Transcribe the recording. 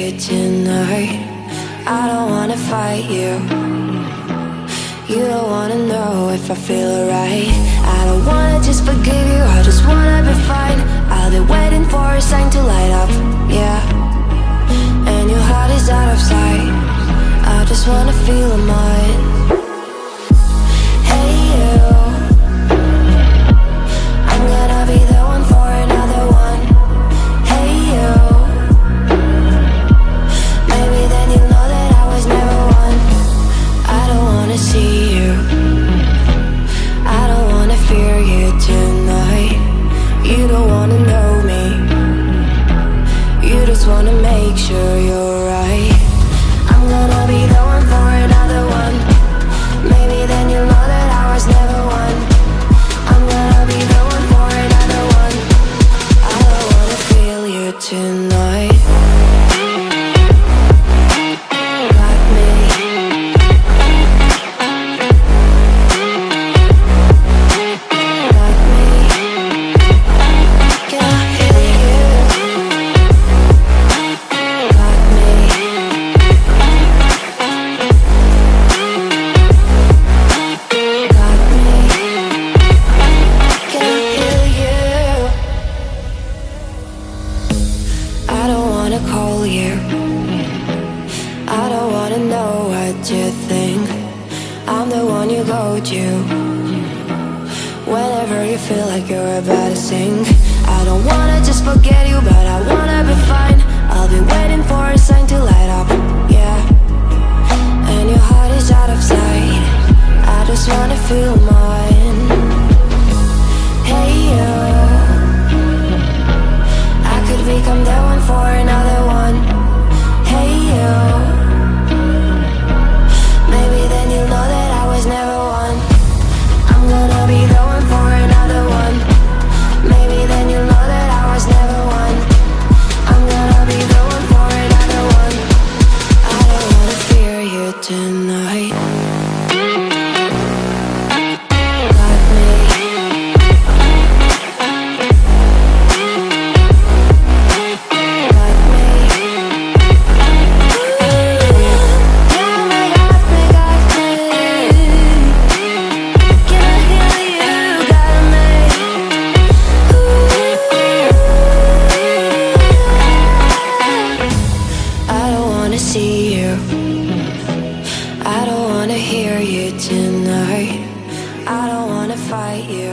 you tonight. I don't wanna fight you. You don't wanna know if I feel alright. I don't wanna just forgive you, I just wanna be fine. I'll be waiting for a sign to light up, yeah. And your heart is out of sight. I just wanna feel mine. Hey you, I'm gonna be the one for another one. Hey you, maybe then you'll know that I was never one. I don't wanna see you, I don't wanna fear you tonight. You don't wanna know me, you just wanna make sure you're right. I'm gonna be the one for another one. Maybe then you'll know that I was never one. I'm gonna be the one for another one. I don't wanna feel you tonight. Got me. Got me. Can I hear you? Got me. Got me. Can I hear you? I don't wanna call you, I don't wanna know what you think. I'm the one you go to whenever you feel like you're about to sink. I don't wanna just forget you, but I wanna be fine. I'll be waiting for a sign to light up, yeah. And your heart is out of sight. I just wanna feel mine. Hey you, I could become the one for another one. Hey you, maybe then you'll know that I was never one. I'm gonna be the one for another one. Maybe then you'll know that I was never one. I'm gonna be the one for another one. I don't wanna fear you tonight. Got me. Got me. Yeah, me, got me, got me. Can I hear you? Got me. I don't wanna see you, I don't wanna hear you tonight. I don't wanna fight you.